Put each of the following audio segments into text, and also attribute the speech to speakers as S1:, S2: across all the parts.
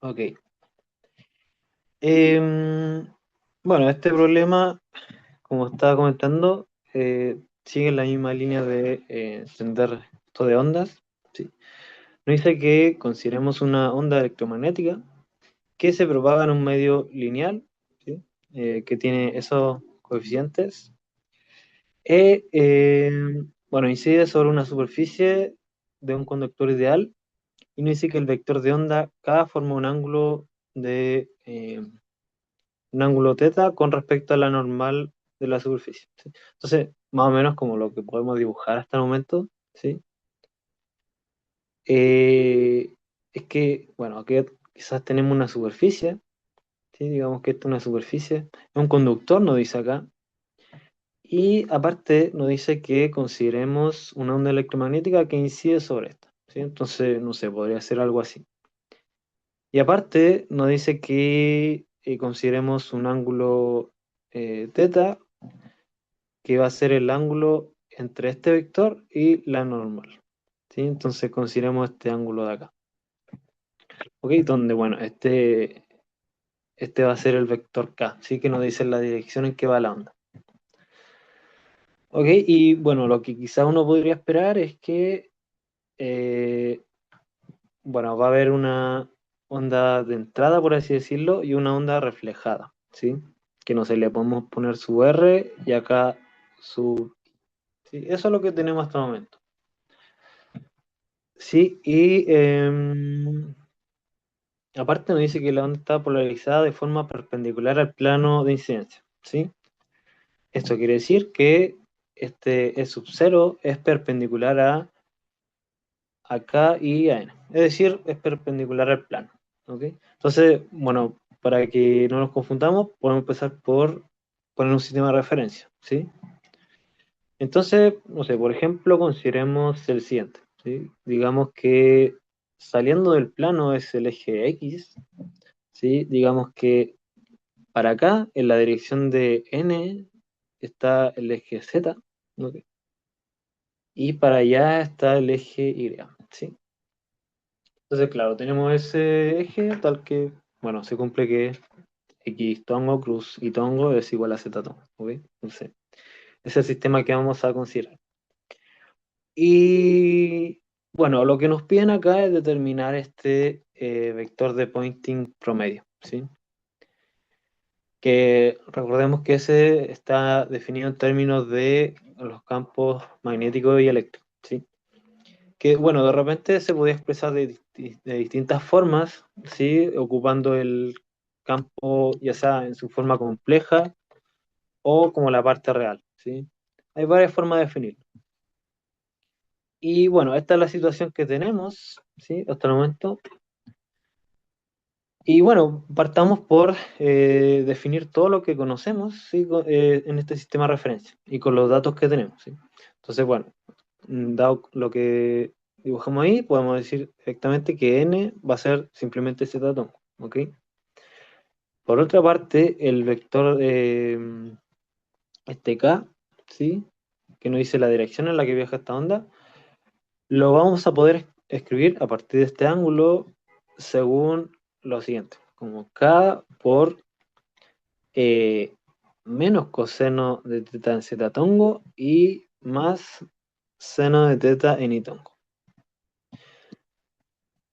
S1: Ok. Bueno, este problema, como estaba comentando, sigue la misma línea de entender esto de ondas. ¿Sí? Nos dice que consideremos una onda electromagnética que se propaga en un medio lineal, ¿sí? Que tiene esos coeficientes. Bueno, incide sobre una superficie de un conductor ideal y nos dice que el vector de onda K forma un ángulo teta con respecto a la normal de la superficie. ¿Sí? Entonces, más o menos como lo que podemos dibujar hasta el momento, ¿sí? Eh, es que, bueno, aquí quizás tenemos una superficie, ¿sí? Digamos que esta es una superficie, es un conductor, nos dice acá, y aparte nos dice que consideremos una onda electromagnética que incide sobre esta, ¿sí? Entonces, no sé, podría ser algo así. Y aparte nos dice que consideremos un ángulo teta que va a ser el ángulo entre este vector y la normal. ¿Sí? Entonces consideremos este ángulo de acá. ¿Ok? Donde, bueno, este va a ser el vector K, ¿sí? Que nos dice la dirección en que va la onda. ¿Ok? Y bueno, lo que quizá uno podría esperar es que, eh, bueno, va a haber una onda de entrada, por así decirlo, y una onda reflejada, ¿sí? Que no sé, le podemos poner su R y acá su... ¿sí? Eso es lo que tenemos hasta el momento. Sí, y aparte nos dice que la onda está polarizada de forma perpendicular al plano de incidencia, ¿sí? Esto quiere decir que este E sub 0 es perpendicular a K y a N. Es decir, es perpendicular al plano, ¿ok? Entonces, bueno, para que no nos confundamos, podemos empezar por poner un sistema de referencia, ¿sí? Entonces, no sé, por ejemplo, consideremos el siguiente, ¿sí? Digamos que saliendo del plano es el eje X, ¿sí? Digamos que para acá, en la dirección de N, está el eje Z, ¿ok? Y para allá está el eje Y, ¿sí? Entonces, claro, tenemos ese eje tal que, bueno, se cumple que X tongo, cruz y tongo es igual a Z tongo, ¿ok? Entonces, ese es el sistema que vamos a considerar. Y bueno, lo que nos piden acá es determinar este vector de Poynting promedio, ¿sí? Que recordemos que ese está definido en términos de los campos magnéticos y eléctricos, ¿sí? Que bueno, de repente se podía expresar de distintas formas, ¿sí? Ocupando el campo ya sea en su forma compleja o como la parte real, ¿sí? Hay varias formas de definirlo. Y bueno, esta es la situación que tenemos, ¿sí? Hasta el momento. Y bueno, partamos por definir todo lo que conocemos, ¿sí? En este sistema de referencia y con los datos que tenemos, ¿sí? Entonces, bueno, dado lo que dibujamos ahí, podemos decir directamente que n va a ser simplemente z tongo, ¿ok? Por otra parte, el vector este k, ¿sí? Que nos dice la dirección en la que viaja esta onda, lo vamos a poder escribir a partir de este ángulo según lo siguiente, como k por eh, menos coseno de teta en z tongo y más seno de teta en i tongo.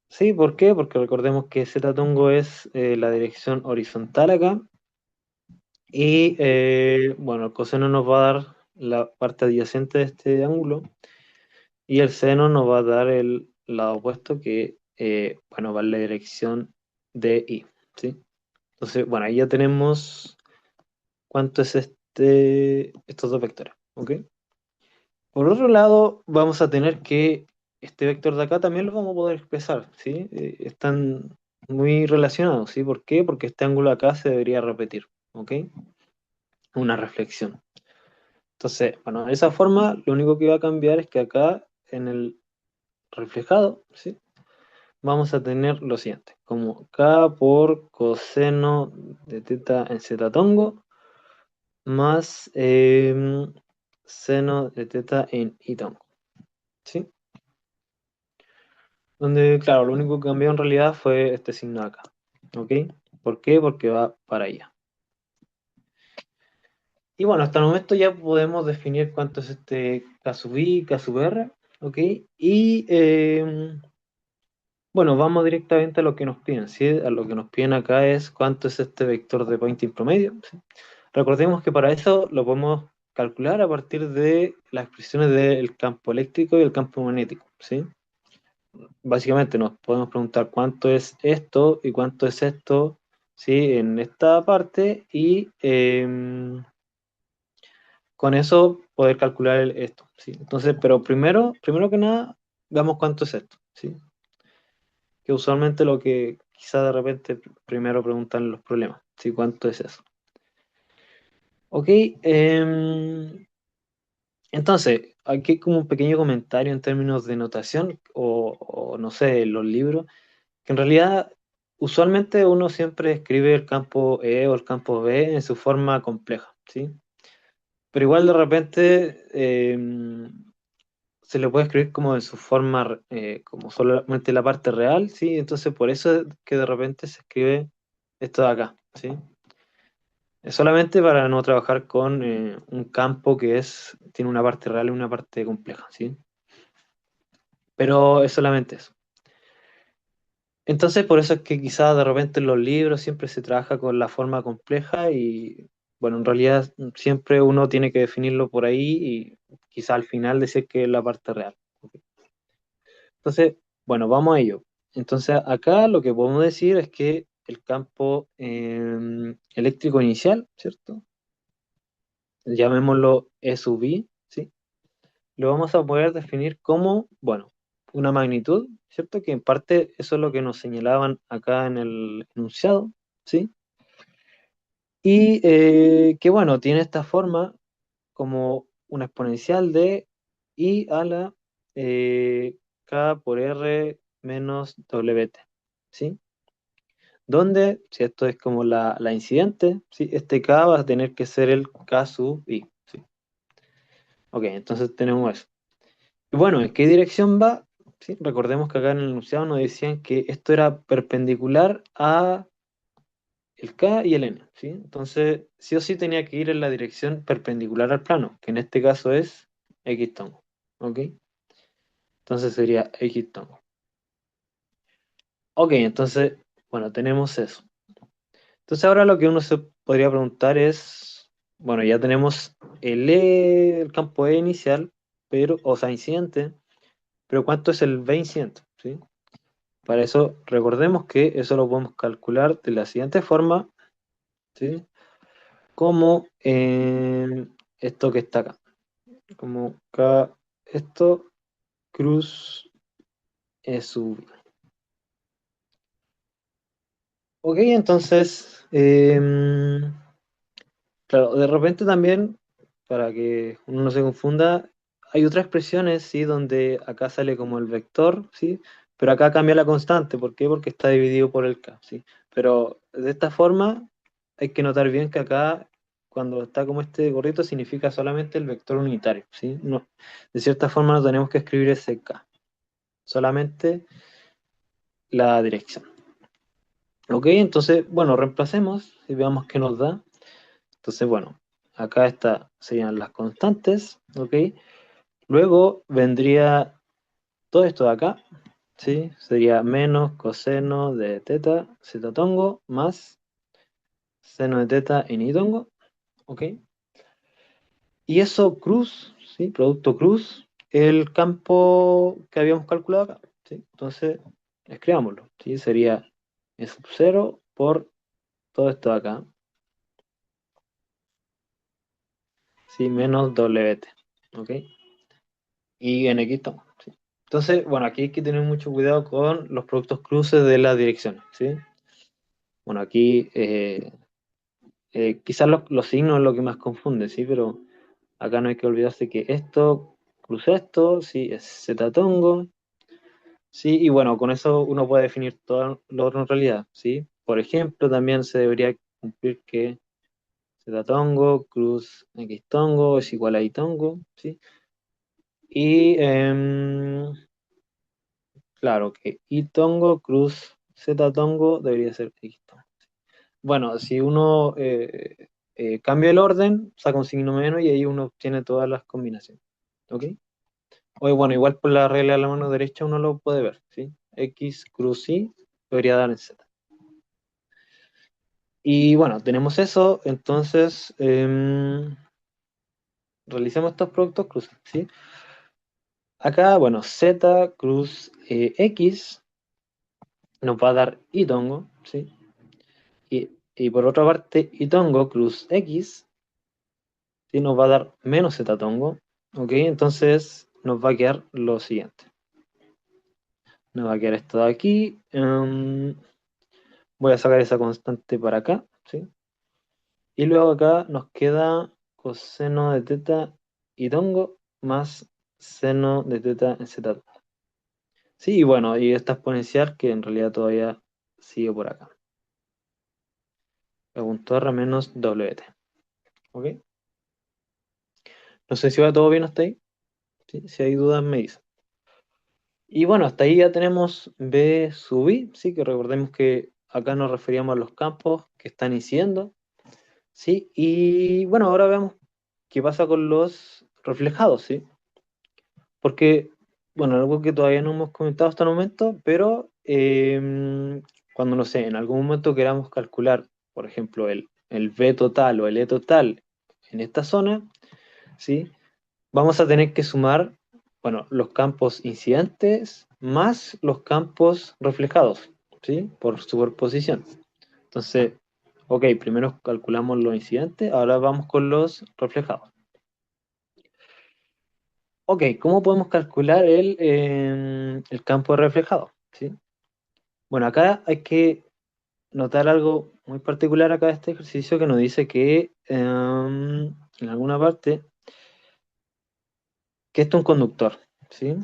S1: Sí, ¿por qué? Porque recordemos que z tongo es la dirección horizontal acá y bueno, el coseno nos va a dar la parte adyacente de este ángulo y el seno nos va a dar el lado opuesto que bueno, va en la dirección de i, ¿sí? Entonces, bueno, ahí ya tenemos cuánto es estos dos vectores, ¿ok? Por otro lado, vamos a tener que este vector de acá también lo vamos a poder expresar, ¿sí? Están muy relacionados, ¿sí? ¿Por qué? Porque este ángulo acá se debería repetir, ¿ok? Una reflexión. Entonces, bueno, de esa forma, lo único que va a cambiar es que acá en el reflejado, ¿sí? Vamos a tener lo siguiente, como k por coseno de teta en z tongo más seno de teta en i tongo, ¿sí? Donde, claro, lo único que cambió en realidad fue este signo de acá. ¿ok? ¿Por qué? Porque va para allá. Y bueno, hasta el momento ya podemos definir cuánto es este K sub i, K sub r, ¿ok? Y bueno, vamos directamente a lo que nos piden, ¿sí? A lo que nos piden acá es cuánto es este vector de Poynting promedio, ¿sí? Recordemos que para eso lo podemos calcular a partir de las expresiones del campo eléctrico y el campo magnético, ¿sí? Básicamente nos podemos preguntar cuánto es esto y cuánto es esto, ¿sí? En esta parte y con eso poder calcular esto, ¿sí? Entonces, pero primero que nada, veamos cuánto es esto, ¿sí? Que usualmente lo que quizá de repente primero preguntan los problemas, ¿sí? ¿Cuánto es eso? Ok, entonces, aquí hay como un pequeño comentario en términos de notación o no sé, los libros, que en realidad usualmente uno siempre escribe el campo E o el campo B en su forma compleja, ¿sí? Pero igual de repente se le puede escribir como en su forma, como solamente la parte real, ¿sí? Entonces por eso es que de repente se escribe esto de acá, ¿sí? Es solamente para no trabajar con un campo que tiene una parte real y una parte compleja, ¿sí? Pero es solamente eso. Entonces por eso es que quizás de repente en los libros siempre se trabaja con la forma compleja y bueno, en realidad siempre uno tiene que definirlo por ahí y quizás al final decir que es la parte real. ¿Ok? Entonces, bueno, vamos a ello. Entonces, acá lo que podemos decir es que el campo eléctrico inicial, ¿cierto? Llamémoslo E sub i, ¿sí? Lo vamos a poder definir como, bueno, una magnitud, ¿cierto? Que en parte eso es lo que nos señalaban acá en el enunciado, ¿sí? Y que, bueno, tiene esta forma como una exponencial de i a la k por r menos wt, ¿sí? Donde, si esto es como la incidente, ¿sí? Este K va a tener que ser el K sub I, ¿sí? Ok, entonces tenemos eso. Y bueno, ¿en qué dirección va? ¿Sí? Recordemos que acá en el enunciado nos decían que esto era perpendicular a el K y el N, ¿sí? Entonces, sí o sí tenía que ir en la dirección perpendicular al plano, que en este caso es X tongo, ¿ok? Entonces sería X tongo. Ok, entonces, bueno, tenemos eso. Entonces ahora lo que uno se podría preguntar es, bueno, ya tenemos el E, el campo E inicial, pero, o sea, incidente, pero ¿cuánto es el B incidente? ¿Sí? Para eso recordemos que eso lo podemos calcular de la siguiente forma, ¿sí? Como esto que está acá, como K, esto cruz E sub. Ok, entonces, claro, de repente también, para que uno no se confunda, hay otras expresiones, ¿sí? Donde acá sale como el vector, ¿sí? Pero acá cambia la constante. ¿Por qué? Porque está dividido por el k, ¿sí? Pero de esta forma hay que notar bien que acá, cuando está como este gorrito, significa solamente el vector unitario, ¿sí? No, de cierta forma no tenemos que escribir ese k, solamente la dirección. ¿Ok? Entonces, bueno, reemplacemos y veamos qué nos da. Entonces, bueno, acá serían las constantes, ¿ok? Luego vendría todo esto de acá, ¿sí? Sería menos coseno de teta, zeta tongo, más seno de teta en i tongo, ¿ok? Y eso cruz, ¿sí? Producto cruz, el campo que habíamos calculado acá, ¿sí? Entonces, escribámoslo, ¿sí? Sería E sub 0 por todo esto de acá, ¿sí? Menos wt, ¿ok? Y en X tongo, ¿sí? Entonces, bueno, aquí hay que tener mucho cuidado con los productos cruces de las direcciones, ¿sí? Bueno, aquí quizás los signos es lo que más confunde, ¿sí? Pero acá no hay que olvidarse que esto cruza esto, ¿sí? Es Z tongo, ¿sí? Y bueno, con eso uno puede definir todo lo otro en realidad, ¿sí? Por ejemplo, también se debería cumplir que Z tongo cruz X tongo es igual a Y tongo, ¿sí? Y claro que Y tongo cruz Z tongo debería ser X tongo. Bueno, si uno cambia el orden, saca un signo menos y ahí uno obtiene todas las combinaciones. ¿Ok? O bueno, igual por la regla de la mano derecha uno lo puede ver, ¿sí? X cruz Y debería dar en Z. Y bueno, tenemos eso, entonces realicemos estos productos cruces, ¿sí? Acá, bueno, Z cruz X nos va a dar Y tongo, ¿sí? Y por otra parte, Y tongo cruz X, ¿sí? Nos va a dar menos Z tongo, ¿ok? Entonces nos va a quedar lo siguiente. Nos va a quedar esto de aquí. Voy a sacar esa constante para acá, ¿sí? Y luego acá nos queda coseno de teta y tongo más seno de teta en z. Sí, y bueno, y esta exponencial que en realidad todavía sigue por acá. E punto R menos WT. ¿Ok? No sé si va todo bien hasta ahí. ¿Sí? Si hay dudas me dicen. Y bueno, hasta ahí ya tenemos B sub I, ¿sí? Que recordemos que acá nos referíamos a los campos que están incidiendo, ¿sí? Y bueno, ahora veamos qué pasa con los reflejados, ¿sí? Porque, bueno, algo que todavía no hemos comentado hasta el momento, pero cuando, no sé, en algún momento queramos calcular, por ejemplo, el B total o el E total en esta zona, ¿sí? Vamos a tener que sumar, bueno, los campos incidentes más los campos reflejados, ¿sí? Por superposición. Entonces, ok, primero calculamos los incidentes, ahora vamos con los reflejados. Ok, ¿cómo podemos calcular el campo reflejado? ¿Sí? Bueno, acá hay que notar algo muy particular acá de este ejercicio que nos dice que en alguna parte que esto es un conductor, ¿sí?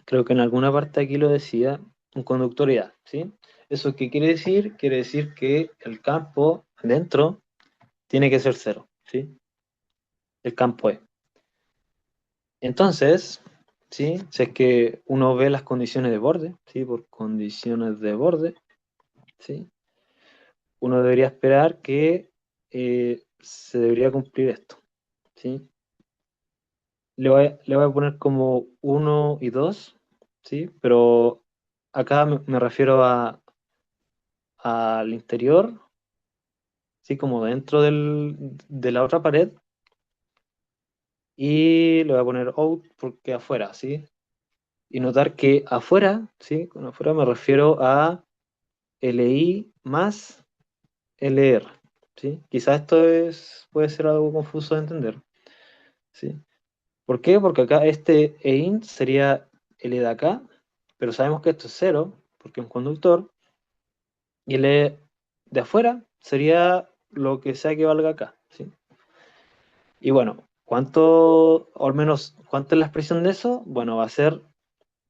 S1: Creo que en alguna parte aquí lo decía, un conductor ya, ¿sí? ¿Eso qué quiere decir? Quiere decir que el campo dentro tiene que ser cero, ¿sí? El campo E. Entonces, ¿sí? Si es que uno ve las condiciones de borde, ¿sí? Por condiciones de borde, ¿sí? Uno debería esperar que se debería cumplir esto, ¿sí? Le voy a poner como uno y 2, ¿sí? Pero acá me refiero al interior, ¿sí? Como dentro de la otra pared, y le voy a poner out porque afuera, ¿sí? Y notar que afuera, ¿sí? Con afuera me refiero a LI más LR, ¿sí? Quizás esto puede ser algo confuso de entender, ¿sí? ¿Por qué? Porque acá este EIN sería L de acá, pero sabemos que esto es cero, porque es un conductor, y L de afuera sería lo que sea que valga acá, ¿sí? Y bueno, ¿cuánto, o al menos, cuánto es la expresión de eso? Bueno, va a ser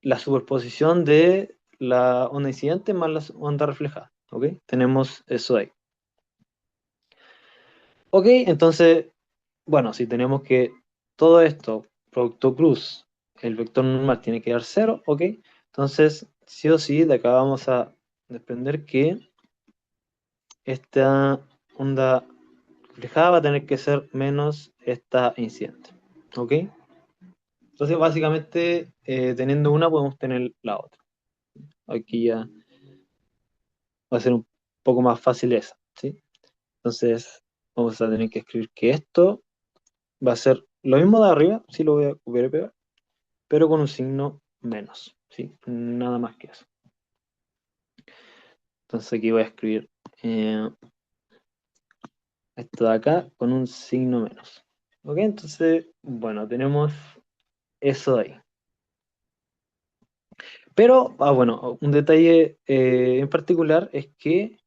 S1: la superposición de la onda incidente más la onda reflejada, ¿ok? Tenemos eso ahí. Ok, entonces, bueno, si tenemos que todo esto, producto cruz, el vector normal tiene que dar cero, ok, entonces sí o sí de acá vamos a desprender que esta onda reflejada va a tener que ser menos esta incidente, ok. Entonces básicamente teniendo una podemos tener la otra. Aquí ya va a ser un poco más fácil esa, ¿sí? Entonces vamos a tener que escribir que esto va a ser lo mismo de arriba, sí lo voy a copiar y pegar, pero con un signo menos, ¿sí? Nada más que eso. Entonces aquí voy a escribir eh, esto de acá con un signo menos. ¿Ok? Entonces, bueno, tenemos eso de ahí. Pero, bueno, un detalle en particular es que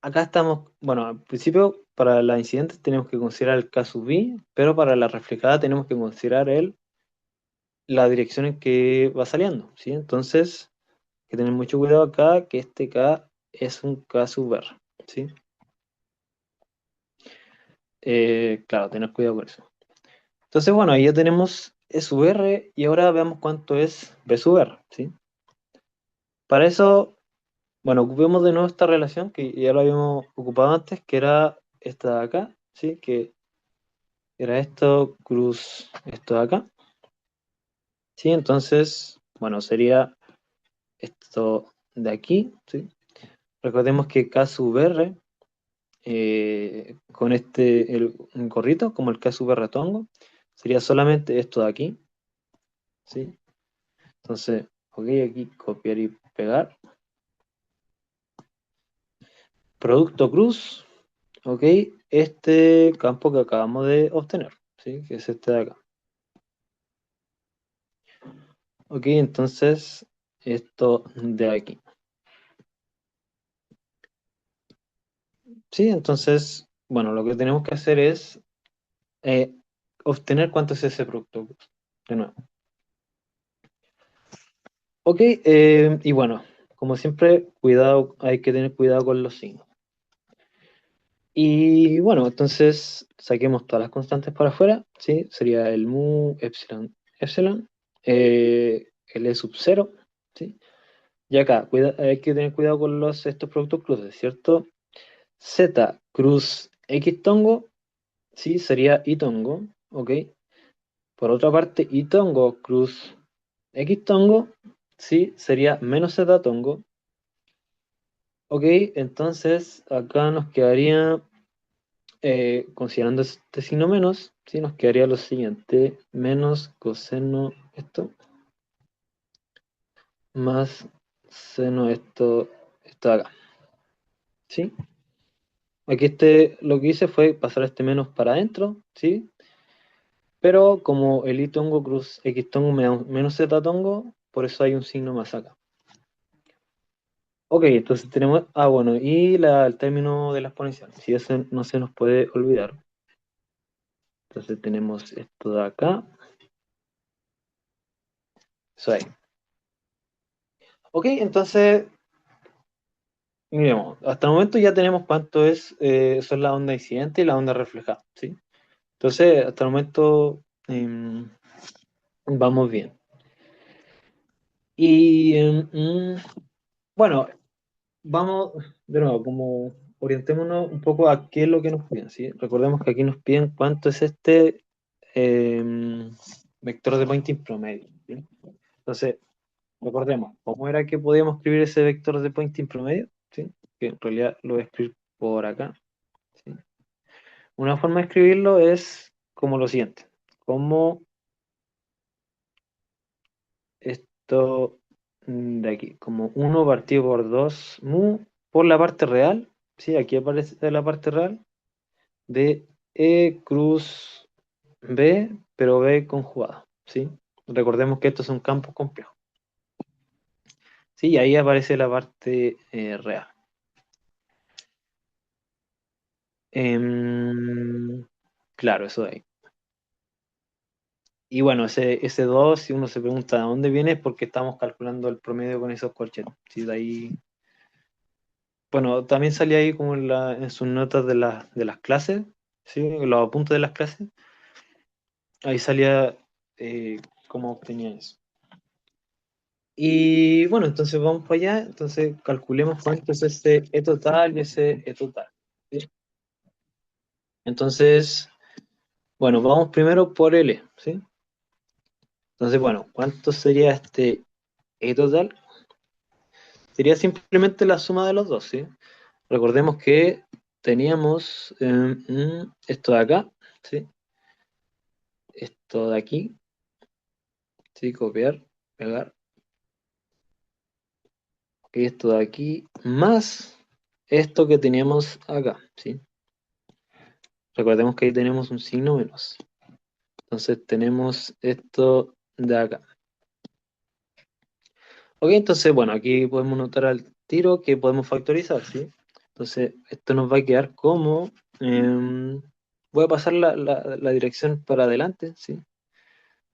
S1: acá estamos, bueno, al principio para la incidente tenemos que considerar el K sub B, pero para la reflejada tenemos que considerar la dirección en que va saliendo, ¿sí? Entonces, hay que tener mucho cuidado acá, que este K es un K sub R, ¿sí? Claro, tener cuidado con eso. Entonces, bueno, ahí ya tenemos E sub R y ahora veamos cuánto es B sub R, ¿sí? Para eso, bueno, ocupemos de nuevo esta relación que ya lo habíamos ocupado antes, que era esta de acá, ¿sí? Que era esto cruz esto de acá, ¿sí? Entonces, bueno, sería esto de aquí, ¿sí? Recordemos que K sub R, con un gorrito, como el K sub R tongo, sería solamente esto de aquí, ¿sí? Entonces, ok, aquí copiar y pegar. Producto cruz, ok, este campo que acabamos de obtener, ¿sí? Que es este de acá. Ok, entonces, esto de aquí. Sí, entonces, bueno, lo que tenemos que hacer es eh, obtener cuánto es ese producto cruz. De nuevo. Ok, y bueno, como siempre, cuidado, hay que tener cuidado con los signos. Y bueno, entonces saquemos todas las constantes para afuera, ¿sí? Sería el mu, epsilon, epsilon, el e sub 0, ¿sí? Y acá, hay que tener cuidado con estos productos cruces, ¿cierto? Z cruz X tongo, ¿sí? Sería Y tongo, ¿ok? Por otra parte, Y tongo cruz X tongo, ¿sí? Sería menos Z tongo. Ok, entonces acá nos quedaría, considerando este signo menos, ¿sí? Nos quedaría lo siguiente, menos coseno esto, más seno esto de acá, ¿sí? Aquí lo que hice fue pasar este menos para adentro, ¿sí? Pero como el y tongo cruz x tongo me da un menos z tongo, por eso hay un signo más acá. Ok, entonces tenemos, bueno, y el término de la exponencial, si eso no se nos puede olvidar. Entonces tenemos esto de acá, eso ahí. Ok, entonces, miremos, hasta el momento ya tenemos cuánto son la onda incidente y la onda reflejada, ¿sí? Entonces, hasta el momento vamos bien. Y bueno, vamos de nuevo, como orientémonos un poco a qué es lo que nos piden, ¿sí? Recordemos que aquí nos piden cuánto es este vector de Poynting promedio, ¿sí? Entonces, recordemos, ¿cómo era que podíamos escribir ese vector de Poynting promedio? ¿Sí? Que en realidad lo voy a escribir por acá, ¿sí? Una forma de escribirlo es como lo siguiente, como esto de aquí, como uno partido por 2 mu por la parte real, ¿sí? Aquí aparece la parte real de E cruz B, pero B conjugado, ¿sí? Recordemos que esto es un campo complejo, ¿sí? Y ahí aparece la parte real. Claro, eso de ahí. Y bueno, ese 2 si uno se pregunta de dónde viene, es porque estamos calculando el promedio con esos corchetes. ¿Sí? De ahí, bueno, también salía ahí como en sus notas de las clases, ¿sí? En los apuntes de las clases, ahí salía cómo obtenía eso. Y bueno, entonces vamos para allá, entonces calculemos cuánto es ese E total y ese E total, ¿sí? Entonces, bueno, vamos primero por L, ¿sí? Entonces, bueno, ¿cuánto sería este E total? Sería simplemente la suma de los dos, ¿sí? Recordemos que teníamos esto de acá, ¿sí? Esto de aquí, ¿sí? Copiar, pegar, ok, esto de aquí, más esto que teníamos acá, ¿sí? Recordemos que ahí tenemos un signo menos. Entonces tenemos esto de acá. Ok, entonces, bueno, aquí podemos notar al tiro que podemos factorizar, ¿sí? Entonces, esto nos va a quedar como... voy a pasar la dirección para adelante, ¿sí?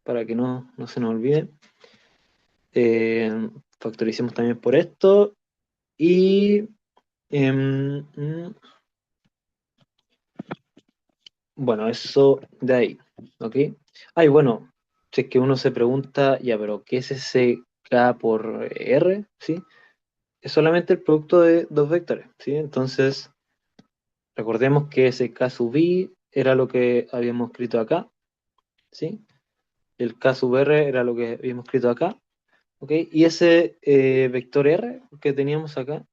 S1: Para que no se nos olvide. Factoricemos también por esto. Y... bueno, eso de ahí, ¿ok? Ay, bueno, si es que uno se pregunta, ya, pero ¿qué es ese K por R? ¿Sí? es solamente el producto de dos vectores, ¿sí? Entonces, recordemos que ese K sub i era lo que habíamos escrito acá, ¿sí? El K sub r era lo que habíamos escrito acá, ¿ok? Y ese vector r que teníamos acá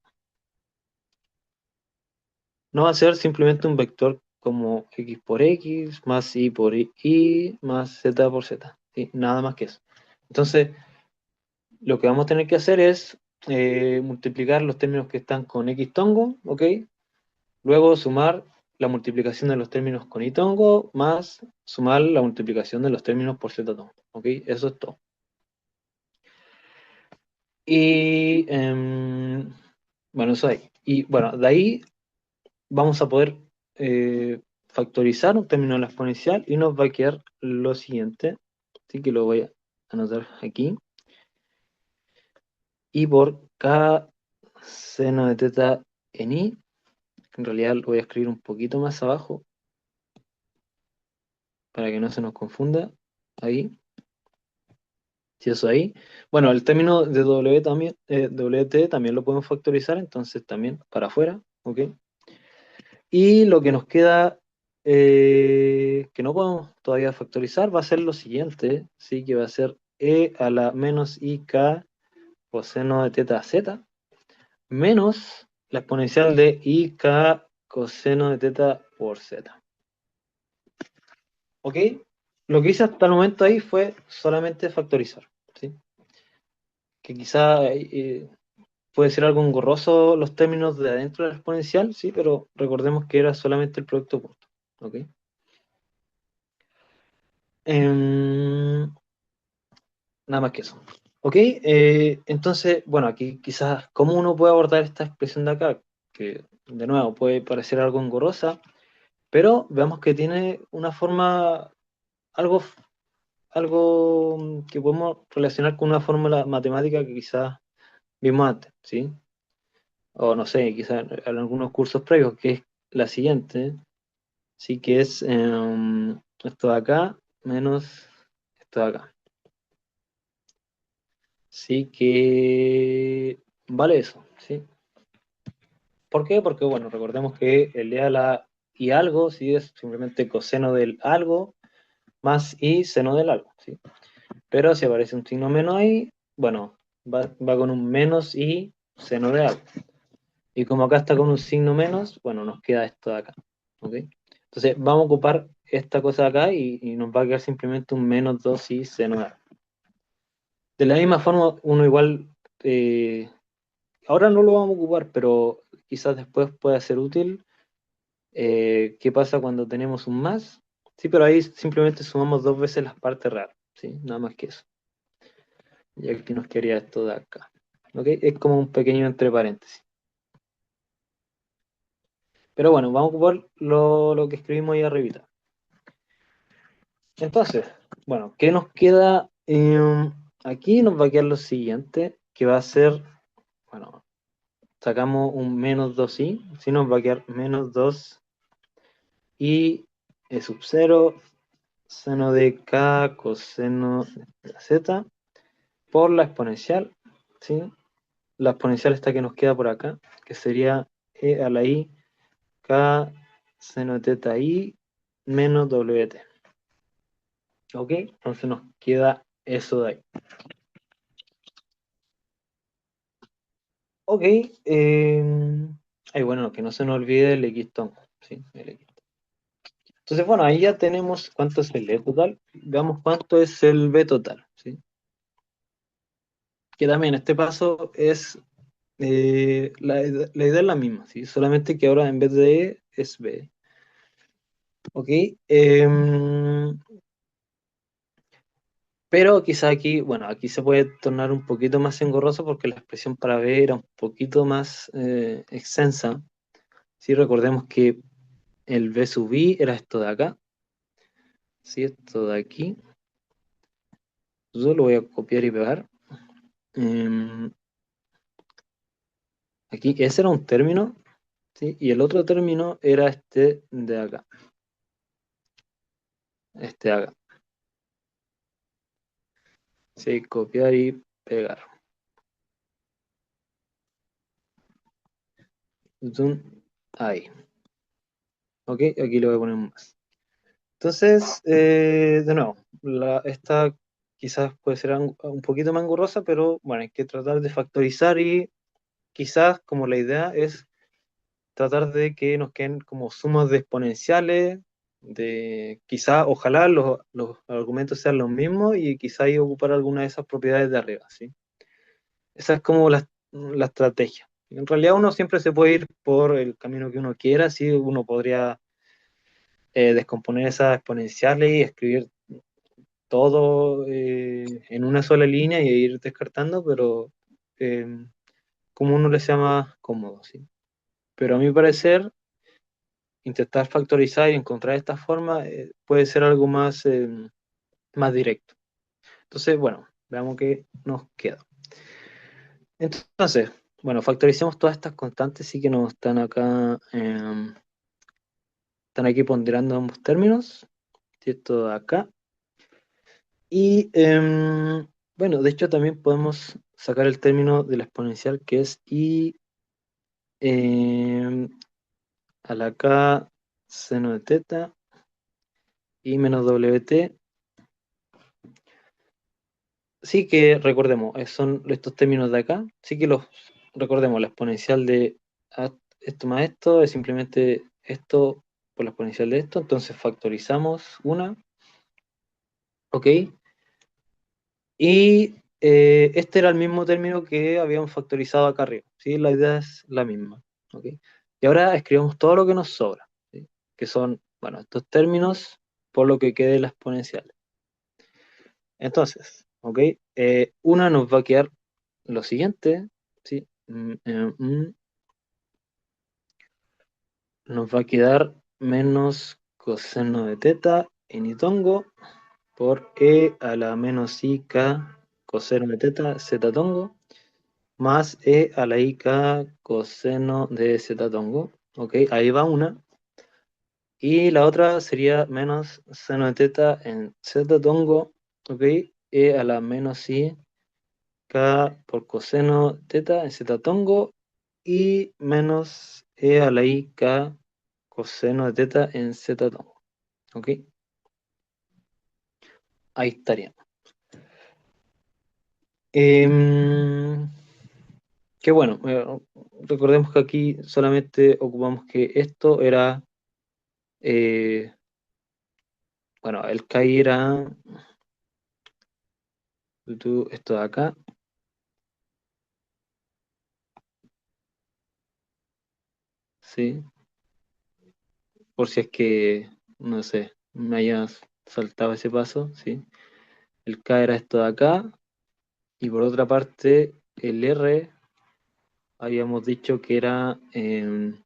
S1: no va a ser simplemente un vector como x por x más y por y más z por z, ¿sí? Nada más que eso. Entonces, lo que vamos a tener que hacer es multiplicar los términos que están con x tongo, ¿ok? Luego sumar la multiplicación de los términos con y tongo más sumar la multiplicación de los términos por z tongo, ¿ok? Eso es todo. Y bueno, eso ahí. Y bueno, de ahí vamos a poder factorizar un término de la exponencial y nos va a quedar lo siguiente. Así que lo voy a anotar aquí. Y por k seno de teta en i, en realidad lo voy a escribir un poquito más abajo para que no se nos confunda. Ahí, si eso ahí. Bueno, el término de w también, wt también lo podemos factorizar, entonces también para afuera, ¿ok? Y lo que nos queda, que no podemos todavía factorizar, va a ser lo siguiente, ¿sí? Que va a ser e a la menos ik coseno de teta z, menos la exponencial de ik coseno de teta por z. ¿Ok? Lo que hice hasta el momento ahí fue solamente factorizar, ¿sí? Que quizá puede ser algo engorroso los términos de adentro de la exponencial, sí, pero recordemos que era solamente el producto opuesto, ¿ok? Em, Nada más que eso. ¿Ok? Entonces, bueno, aquí quizás, ¿cómo uno puede abordar esta expresión de acá? Que, de nuevo, puede parecer algo engorrosa, pero veamos que tiene una forma, algo, algo que podemos relacionar con una fórmula matemática que quizás vimos antes, ¿sí? O no sé, quizás en algunos cursos previos, que es la siguiente, sí, que es esto de acá menos esto de acá. Sí que vale eso, ¿sí? ¿Por qué? Porque, bueno, recordemos que el de a la y algo, ¿sí? Es simplemente coseno del algo más y seno del algo, ¿sí? Pero si aparece un signo menos ahí, bueno, va con un menos y seno de algo. Y como acá está con un signo menos, bueno, nos queda esto de acá, ¿ok? Entonces vamos a ocupar esta cosa de acá y nos va a quedar simplemente un menos 2 y seno de algo. De la misma forma, uno igual ahora no lo vamos a ocupar, pero quizás después pueda ser útil. ¿Qué pasa cuando tenemos un más? Sí, pero ahí simplemente sumamos dos veces las partes reales, ¿sí? Nada más que eso. Y aquí nos quedaría esto de acá. ¿Ok? Es como un pequeño entre paréntesis. Pero bueno, vamos a ocupar lo que escribimos ahí arribita. Entonces, bueno, ¿qué nos queda? Aquí nos va a quedar lo siguiente, que va a ser, bueno, sacamos un menos 2i, si nos va a quedar menos 2 y e sub 0 seno de k coseno de z por la exponencial, ¿sí? La exponencial esta que nos queda por acá, que sería e a la i k seno de teta i menos wt. ¿Ok? Entonces nos queda eso de ahí. Ok, bueno, que no se nos olvide el x tongo, ¿sí? El x. Entonces, bueno, ahí ya tenemos cuánto es el e total. Veamos cuánto es el b total, ¿sí? Que también este paso es, la idea es la misma, ¿sí? Solamente que ahora en vez de E es B. ¿Ok? Pero quizá aquí, bueno, aquí se puede tornar un poquito más engorroso porque la expresión para B era un poquito más extensa. ¿Sí? Recordemos que el B sub I era esto de acá, ¿sí? Esto de aquí. Yo lo voy a copiar y pegar. Em, Aquí, ese era un término, ¿sí? Y el otro término era este de acá, este de acá. Sí, copiar y pegar. zoom, ahí. Ok, aquí le voy a poner más. Entonces, de nuevo, esta quizás puede ser un poquito más engorrosa, pero bueno, hay que tratar de factorizar y quizás como la idea es tratar de que nos queden como sumas de exponenciales, de quizás, ojalá los argumentos sean los mismos y quizás ahí ocupar alguna de esas propiedades de arriba, ¿sí? Esa es como la estrategia. En realidad uno siempre se puede ir por el camino que uno quiera, sí, uno podría descomponer esas exponenciales y escribir todo en una sola línea y ir descartando, pero eh, como uno le sea más cómodo, ¿sí? Pero a mi parecer, intentar factorizar y encontrar esta forma puede ser algo más directo. Entonces, bueno, veamos qué nos queda. Entonces, bueno, factoricemos todas estas constantes, sí que nos están acá, están aquí ponderando ambos términos, ¿sí? Esto de acá. Y bueno, de hecho también podemos sacar el término de la exponencial que es i em, a la k seno de teta y menos wt. Sí que recordemos, son estos términos de acá, sí que los recordemos, la exponencial de esto más esto es simplemente esto por la exponencial de esto, entonces factorizamos una, ¿ok? Y este era el mismo término que habíamos factorizado acá arriba, ¿sí? La idea es la misma, ¿ok? Y ahora escribimos todo lo que nos sobra, ¿sí? Que son, bueno, estos términos por lo que quede la exponencial. Entonces, ¿ok? Una nos va a quedar lo siguiente, ¿sí? Nos va a quedar menos coseno de teta en itongo por e a la menos i k coseno de teta z tongo más e a la i k coseno de z tongo. Ok, ahí va una. Y la otra sería menos seno de teta en z tongo. Ok, e a la menos i k por coseno teta en z tongo y menos e a la i k coseno de teta en z tongo. ¿Ok? Ahí estaría. Em, Qué bueno. Recordemos que aquí solamente ocupamos que esto era, eh, bueno, el KI era esto de acá, ¿sí? Por si es que, no sé, me haya saltado ese paso, ¿sí? El K era esto de acá y por otra parte el R habíamos dicho que era X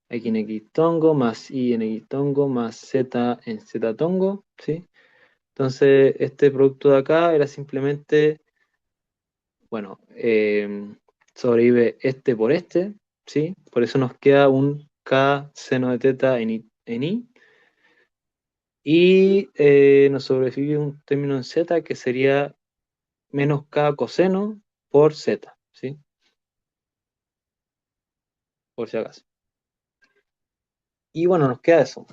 S1: en X tongo más Y en X tongo más Z en Z tongo, ¿sí? Entonces este producto de acá era simplemente, bueno, sobrevive este por este, ¿sí? Por eso nos queda un K seno de teta en I. Y nos sobrevive un término en Z que sería menos K coseno por Z, ¿sí? Por si acaso. Y bueno, nos queda eso.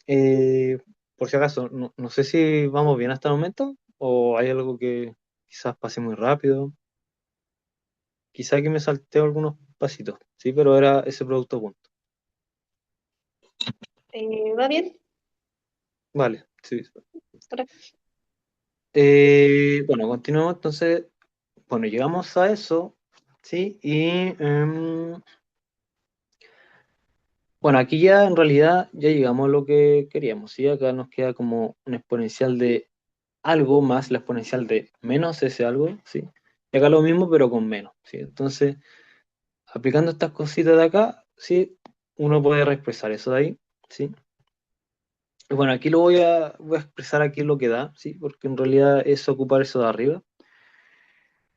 S1: Eh, por si acaso, no sé si vamos bien hasta el momento o hay algo que quizás pase muy rápido. Quizá que me salteo algunos pasitos, ¿sí? Pero era ese producto punto.
S2: ¿Va bien?
S1: Vale, sí.
S2: Ahora,
S1: Bueno, continuamos entonces. Bueno, llegamos a eso, ¿sí? Y bueno, aquí ya en realidad ya llegamos a lo que queríamos, ¿sí? Acá nos queda como un exponencial de algo más la exponencial de menos ese algo, ¿sí? Y acá lo mismo, pero con menos, ¿sí? Entonces, aplicando estas cositas de acá, ¿sí? Uno puede reexpresar eso de ahí, ¿sí? Y bueno, aquí voy a expresar aquí lo que da, ¿sí? Porque en realidad es ocupar eso de arriba.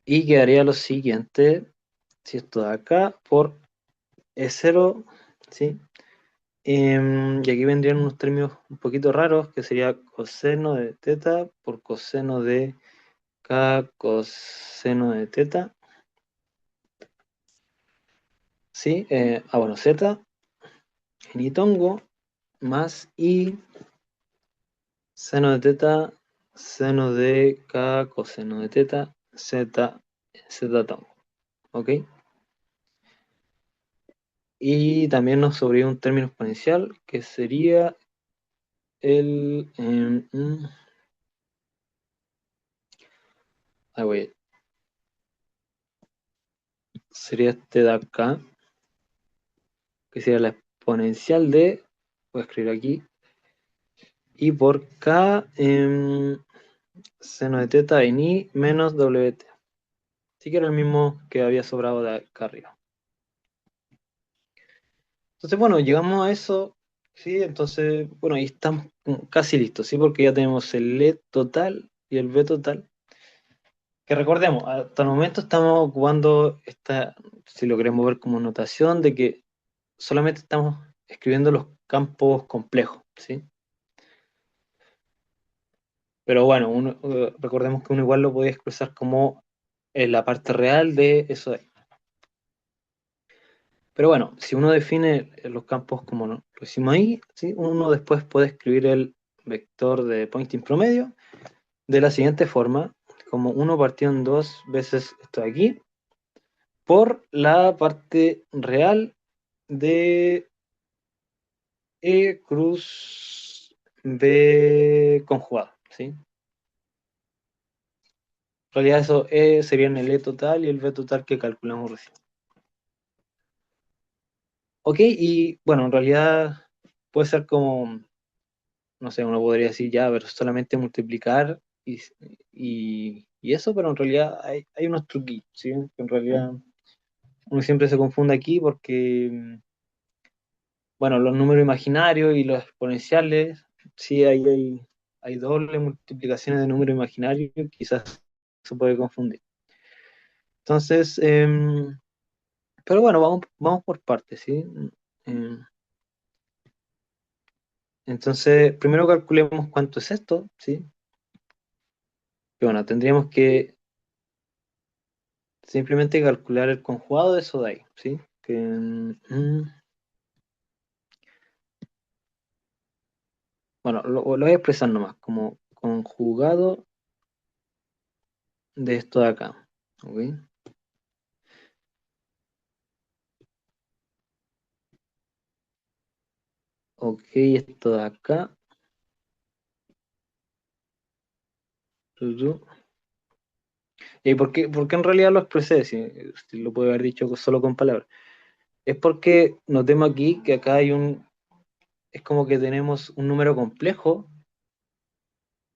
S1: Y quedaría lo siguiente, si esto de acá por E0, ¿sí? Y aquí vendrían unos términos un poquito raros, que sería coseno de teta por coseno de K coseno de teta. ¿sí? Bueno, z en itongo más i seno de teta, seno de k, coseno de teta, z tongo, ¿ok? Y también nos sobría un término exponencial que sería el... ahí voy, sería este de acá, que sería la exponencial de, voy a escribir aquí, y por k seno de teta en i menos wt. Sí que era el mismo que había sobrado de acá arriba. Entonces, bueno, llegamos a eso, ¿sí? Entonces, bueno, ahí estamos casi listos, ¿sí? Porque ya tenemos el E total y el B total. Que recordemos, hasta el momento estamos ocupando esta, si lo queremos ver como notación, de que solamente estamos escribiendo los campos complejos, ¿sí? Pero bueno, recordemos que uno igual lo puede expresar como en la parte real de eso de ahí. Pero bueno, si uno define los campos como lo hicimos ahí, ¿sí? Uno después puede escribir el vector de Poynting promedio de la siguiente forma, como uno partido en dos veces esto de aquí, por la parte real de E cruz B conjugado, ¿sí? En realidad eso serían el E total y el B total que calculamos recién. Ok, y bueno, en realidad puede ser como, no sé, uno podría decir ya, pero solamente multiplicar y eso, pero en realidad hay unos truquitos, ¿sí? Que en realidad uno siempre se confunde aquí porque, bueno, los números imaginarios y los exponenciales, sí, hay doble multiplicaciones de números imaginarios, quizás se puede confundir. Entonces, pero bueno, vamos por partes, ¿sí? Em, entonces, primero calculemos cuánto es esto, ¿sí? Y bueno, tendríamos que simplemente calcular el conjugado de eso de ahí, ¿sí? Que, bueno, lo voy a expresar nomás como conjugado de esto de acá, ¿ok? Ok, esto de acá. ¿Y por qué en realidad lo expresé? Si lo puedo haber dicho solo con palabras. Es porque notemos aquí que acá es como que tenemos un número complejo,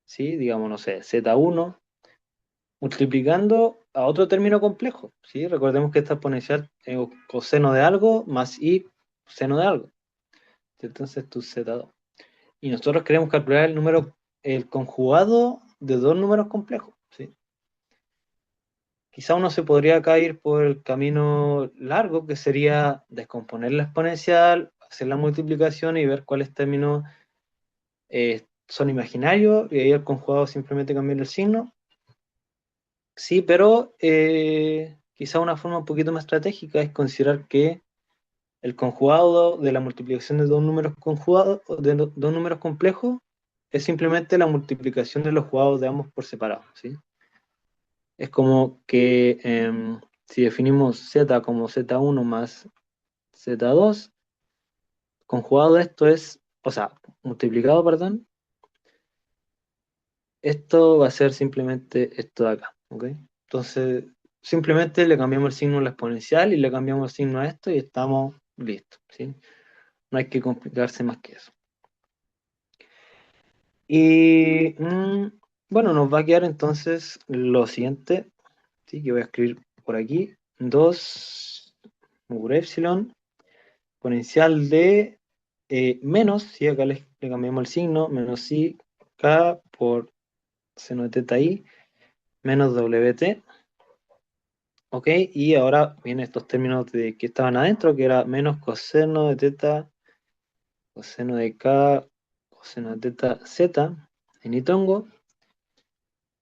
S1: ¿sí? Digamos, no sé, z1 multiplicando a otro término complejo, ¿sí? Recordemos que esta exponencial es coseno de algo más i seno de algo. Entonces tu z2. Y nosotros queremos calcular el conjugado de dos números complejos, ¿sí? Quizá uno se podría acá ir por el camino largo, que sería descomponer la exponencial, hacer la multiplicación y ver cuáles términos son imaginarios, y ahí el conjugado simplemente cambiar el signo. Sí, pero quizá una forma un poquito más estratégica es considerar que el conjugado de la multiplicación de dos números conjugados, dos números complejos, es simplemente la multiplicación de los jugados de ambos por separado, ¿sí? Es como que si definimos z como z1 más z2, conjugado esto es, o sea, multiplicado, perdón, esto va a ser simplemente esto de acá, ¿ok? Entonces, simplemente le cambiamos el signo a la exponencial y le cambiamos el signo a esto y estamos listos, ¿sí? No hay que complicarse más que eso. Y bueno, nos va a quedar entonces lo siguiente, ¿sí? Que voy a escribir por aquí, 2 por epsilon exponencial de menos, si acá le cambiamos el signo, menos i k por seno de teta i menos wt, ok, y ahora vienen estos términos de que estaban adentro, que era menos coseno de teta, coseno de k, coseno de teta z en itongo,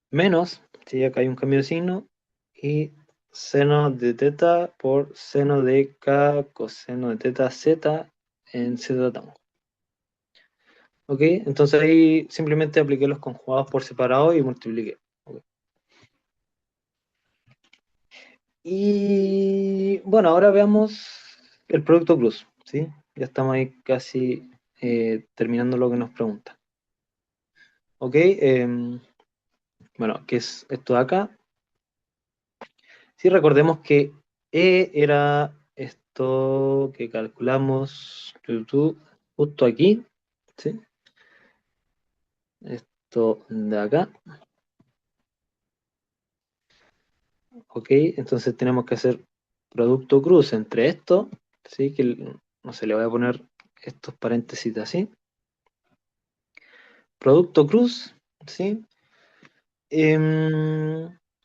S1: menos, si acá hay un cambio de signo, y seno de teta por seno de k coseno de teta z en z tangente. ¿Ok? Entonces ahí simplemente apliqué los conjugados por separado y multipliqué. ¿Ok? Y bueno, ahora veamos el producto cruz, ¿sí? Ya estamos ahí casi terminando lo que nos pregunta. ¿Ok? Bueno, ¿qué es esto de acá? Sí, recordemos que E era esto que calculamos justo aquí, ¿sí? Esto de acá, ¿ok? Entonces tenemos que hacer producto cruz entre esto, ¿sí? Que no sé, le voy a poner estos paréntesis así. Producto cruz, ¿sí?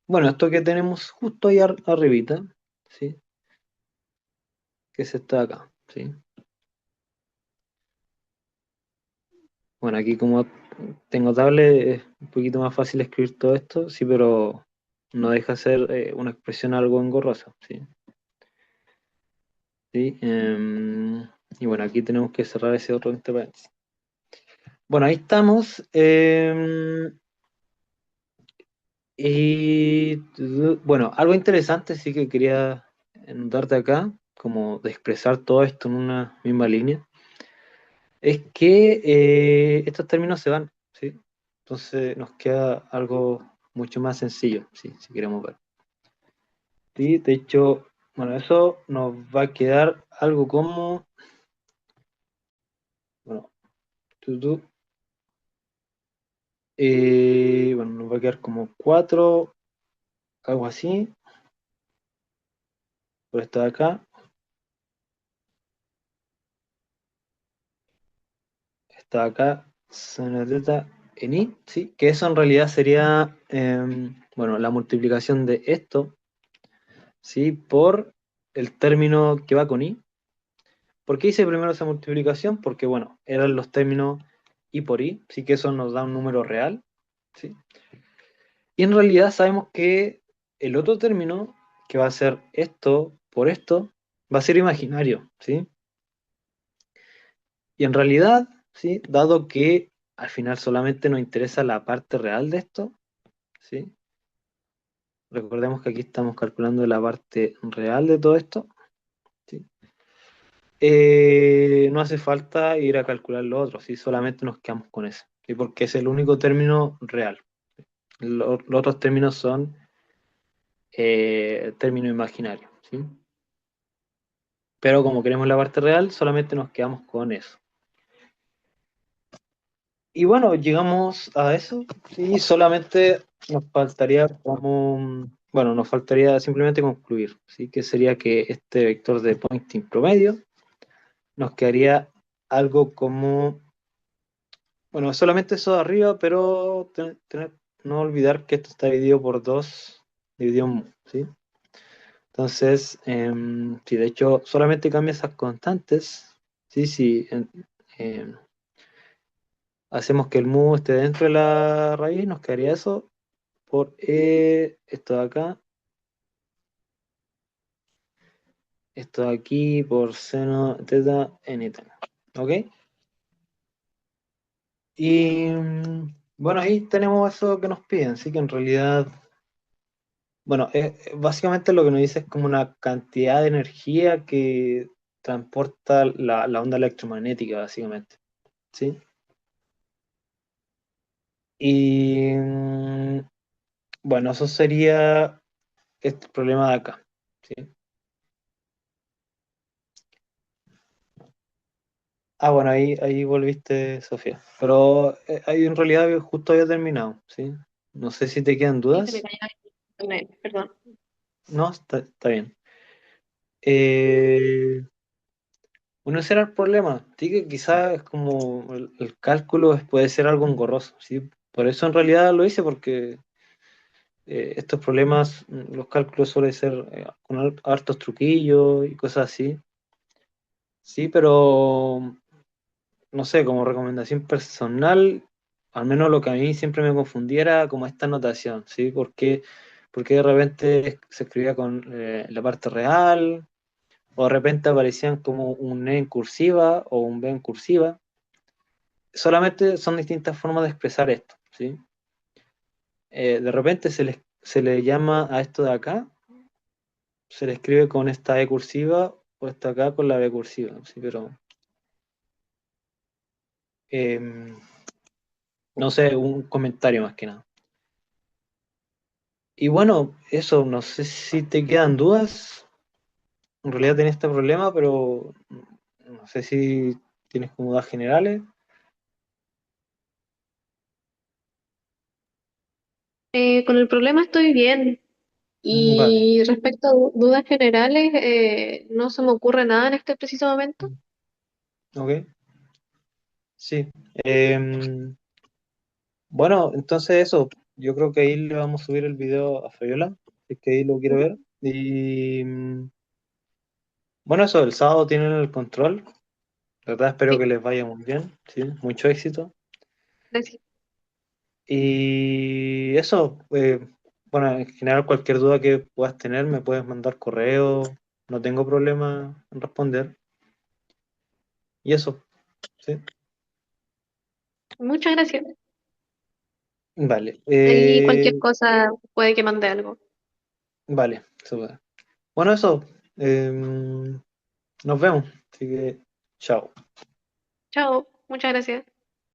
S1: Bueno, esto que tenemos justo ahí arribita, ¿sí? Que es esto de acá, ¿sí? Bueno, aquí como tengo tablet es un poquito más fácil escribir todo esto, sí, pero no deja de ser una expresión algo engorrosa, ¿sí? ¿Sí? Y bueno, aquí tenemos que cerrar ese otro entre paréntesis. Bueno, ahí estamos. Y bueno, algo interesante sí que quería notarte acá, como de expresar todo esto en una misma línea, es que estos términos se van, ¿sí? Entonces nos queda algo mucho más sencillo, ¿sí? Si queremos ver. Sí, de hecho, bueno, eso nos va a quedar algo como, bueno, tú, bueno, nos va a quedar como 4 algo así, por esto de acá, esto de acá, sonateta en i, ¿sí? Que eso en realidad sería, bueno, la multiplicación de esto, ¿sí? Por el término que va con i. ¿Por qué hice primero esa multiplicación? Porque, bueno, eran los términos i por i, sí que eso nos da un número real, ¿sí? Y en realidad sabemos que el otro término, que va a ser esto por esto, va a ser imaginario, ¿sí? Y en realidad, ¿sí? Dado que al final solamente nos interesa la parte real de esto, ¿sí? Recordemos que aquí estamos calculando la parte real de todo esto, ¿sí? No hace falta ir a calcular lo otro, ¿sí? Solamente nos quedamos con eso, ¿sí? Porque es el único término real. Los otros términos son términos imaginarios, ¿sí? Pero como queremos la parte real, solamente nos quedamos con eso. Y bueno, llegamos a eso, ¿sí? Solamente nos faltaría como, bueno, nos faltaría simplemente concluir, ¿sí? Que sería que este vector de Poynting promedio nos quedaría algo como, bueno, solamente eso de arriba, pero no olvidar que esto está dividido por 2 dividido en mu, ¿sí? Entonces, si de hecho solamente cambia esas constantes, ¿sí? Si em, hacemos que el mu esté dentro de la raíz, nos quedaría eso por esto de acá, esto de aquí, por seno teta en eta, ¿ok? Y bueno, ahí tenemos eso que nos piden, sí que en realidad, bueno, básicamente lo que nos dice es como una cantidad de energía que transporta la onda electromagnética, básicamente, ¿sí? Y bueno, eso sería este problema de acá, ¿sí? Ah, bueno, ahí volviste, Sofía. Pero ahí en realidad justo había terminado, ¿sí? No sé si te quedan
S2: Sí, se me
S1: dudas.
S2: cayó el internet, perdón.
S1: No, está bien. Eh, bueno, ese era el problema. Sí, que quizás es como el cálculo puede ser algo engorroso, ¿sí? Por eso en realidad lo hice, porque estos problemas, los cálculos suelen ser con hartos truquillos y cosas así. Sí, pero no sé, como recomendación personal, al menos lo que a mí siempre me confundiera como esta notación, ¿sí? ¿Por qué? porque de repente se escribía con la parte real, o de repente aparecían como un E en cursiva o un B en cursiva. Solamente son distintas formas de expresar esto, ¿sí? De repente se le llama a esto de acá, se le escribe con esta E cursiva o esta acá con la B cursiva, ¿sí? Pero no sé, un comentario más que nada. Y bueno, eso, no sé si te quedan dudas. En realidad tenés este problema, pero no sé si tienes como dudas generales.
S2: Con el problema estoy bien.
S1: Vale,
S2: Y respecto a dudas generales, no se me ocurre nada en este preciso momento.
S1: ok, sí. Bueno, entonces eso, yo creo que ahí le vamos a subir el video a Fabiola, si es que ahí lo quiere
S2: Ujú.
S1: ver. Y bueno, eso, el sábado tienen el control. La verdad espero
S2: Sí,
S1: que les vaya muy bien, sí, mucho éxito.
S2: gracias.
S1: Y eso, bueno, en general cualquier duda que puedas tener me puedes mandar correo, no tengo problema en responder. Y eso, sí.
S2: Muchas gracias.
S1: Vale,
S2: Ahí cualquier cosa puede que mande algo.
S1: vale, súper. Bueno, eso, nos vemos. Así que, chao.
S2: Chao, muchas gracias.